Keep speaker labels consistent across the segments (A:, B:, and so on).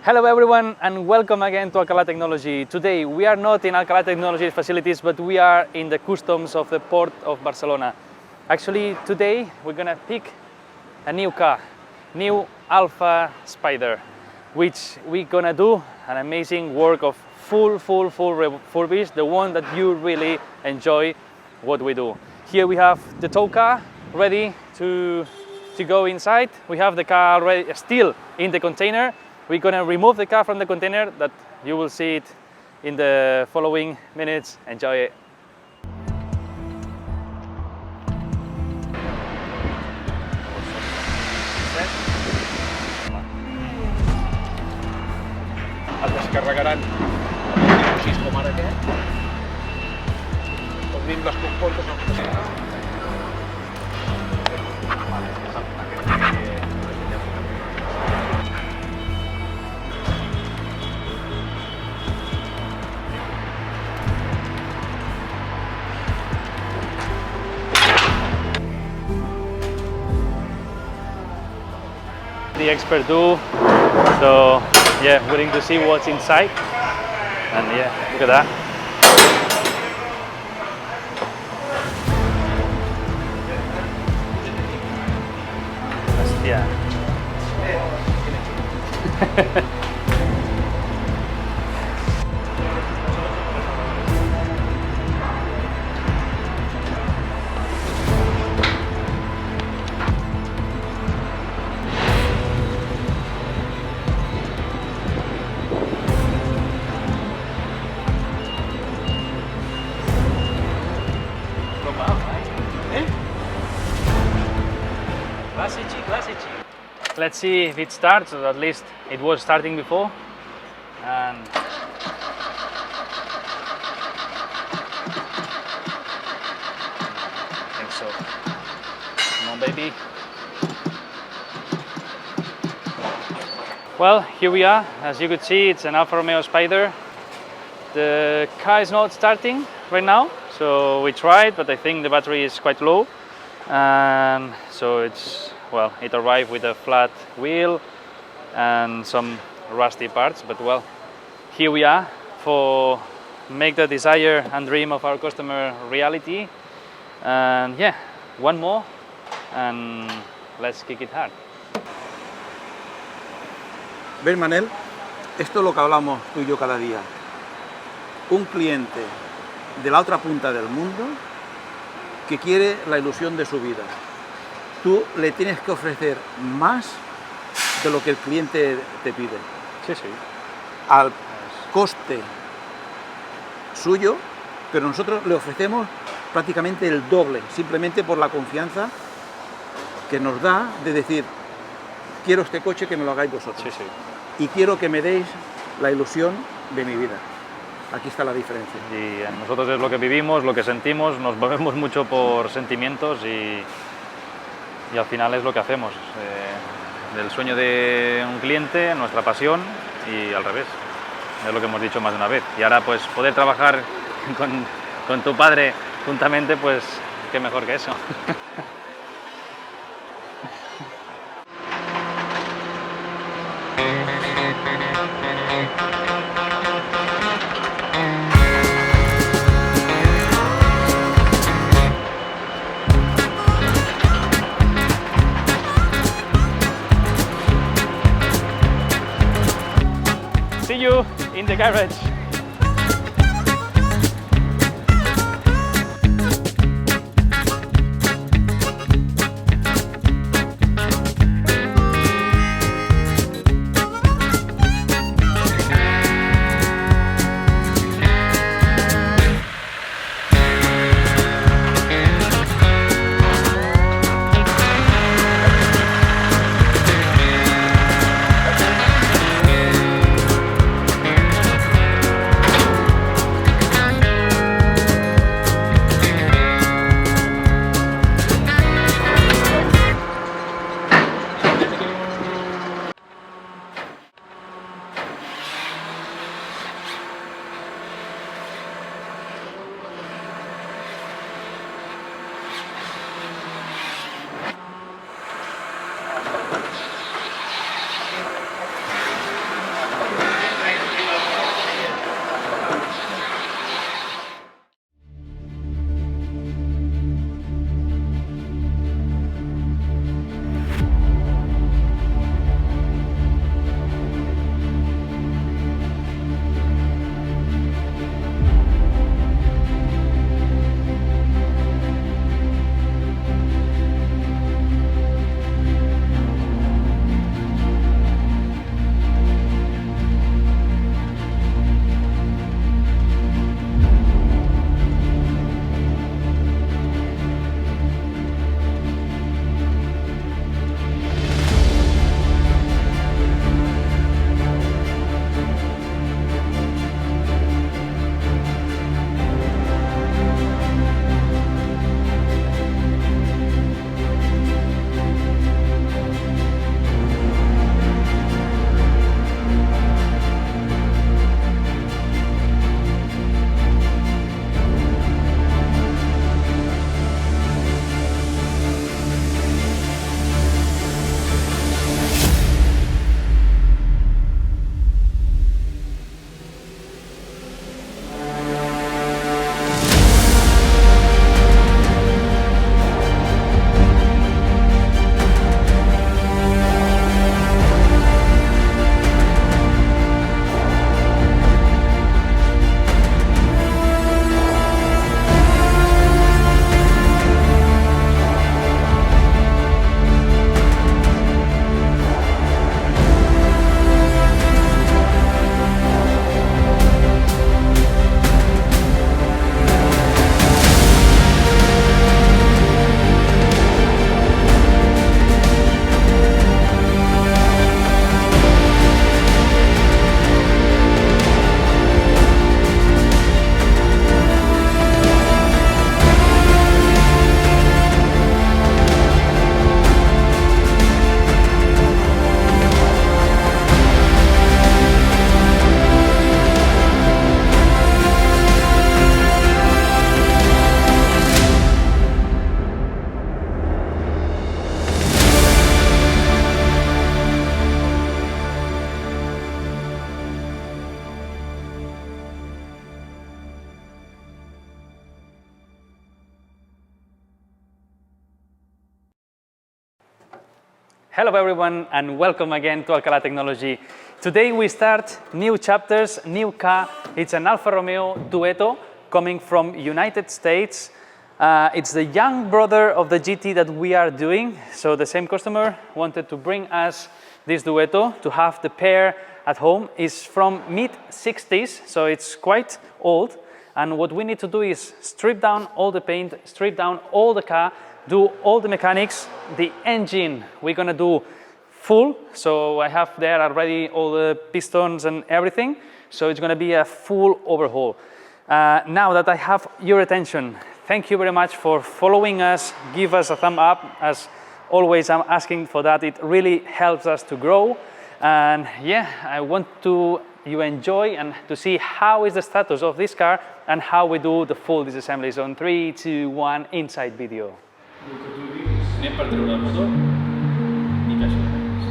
A: Hello everyone and welcome again to Alcalá Technology. Today we are not in Alcalá Technology facilities, but we are in the customs of the port of Barcelona. Actually today we're gonna pick a new car, new Alfa Spider, which we're gonna do an amazing work of full refurbish, the one that you really enjoy what we do. Here we have the tow car ready to go inside. We have the car already still in the container. We're gonna remove the car from the container, that you will see it in the following minutes. Enjoy it.
B: Es descarregaran així com ara aquest. Obrim les comportes amb
A: the expert do. So yeah, waiting to see what's inside. And yeah, look at that. Hostia. Let's see if it starts, or at least it was starting before. And I think so. Come on, baby. Well, here we are. As you could see, it's an Alfa Romeo Spider. The car is not starting right now, so we tried, but I think the battery is quite low. And so well, it arrived with a flat wheel and some rusty parts, but well, here we are for make the desire and dream of our customer reality. And yeah, one more and let's kick it hard.
B: ¿Ves, Manel? Esto es lo que hablamos tú y yo cada día. Un cliente de la otra punta del mundo que quiere la ilusión de su vida. Tú le tienes que ofrecer más de lo que el cliente te pide.
A: Sí, sí.
B: Al coste suyo, pero nosotros le ofrecemos prácticamente el doble, simplemente por la confianza que nos da de decir, quiero este coche que me lo hagáis vosotros.
A: Sí, sí.
B: Y quiero que me deis la ilusión de mi vida. Aquí está la diferencia.
A: Y nosotros es lo que vivimos, lo que sentimos, nos movemos mucho por sentimientos y al final es lo que hacemos. Del sueño de un cliente, nuestra pasión y al revés. Es lo que hemos dicho más de una vez. Y ahora pues poder trabajar con tu padre juntamente, pues qué mejor que eso. See you in the garage. Hello everyone and welcome again to Alcalá Technology. Today we start new chapters, new car. It's an Alfa Romeo Duetto coming from United States. It's the young brother of the GT that we are doing. So the same customer wanted to bring us this Duetto to have the pair at home. It's from mid-60s, so it's quite old. And what we need to do is strip down all the paint, strip down all the car, do all the mechanics. The engine we're gonna do full, so I have there already all the pistons and everything, so it's gonna be a full overhaul. Now that I have your attention, thank you very much for following us. Give us a thumb up. As always, I'm asking for that. It really helps us to grow. And yeah, I want you enjoy and to see how is the status of this car and how we do the full disassembly. So in 3, 2, 1, inside video. Anem per treure el motor i caixa de peces.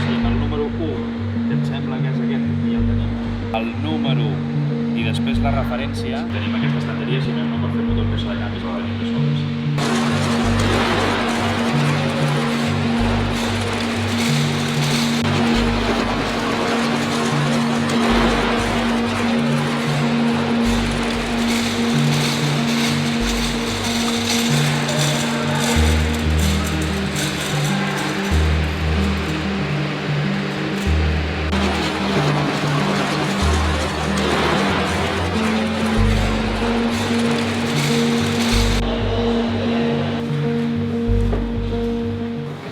A: Si el número 1 que em sembla que és aquest, que ja el tenim. El número i després la referència, tenim aquesta estanteria, si no per fer el motor que se la canvis la tenim de sobres.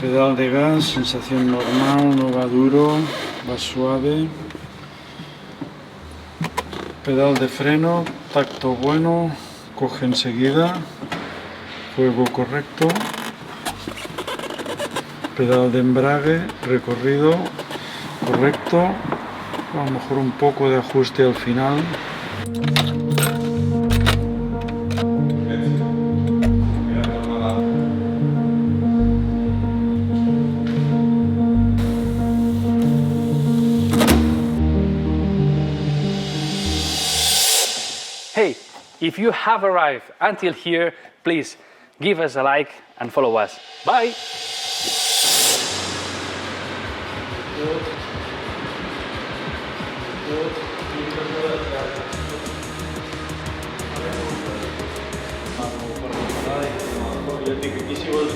C: Pedal de gas, sensación normal, no va duro, va suave. Pedal de freno, tacto bueno, coge enseguida, fuego correcto. Pedal de embrague, recorrido correcto, a lo mejor un poco de ajuste al final.
A: Hey, if you have arrived until here, please give us a like and follow us. Bye!
C: Jo dic, aquí si vols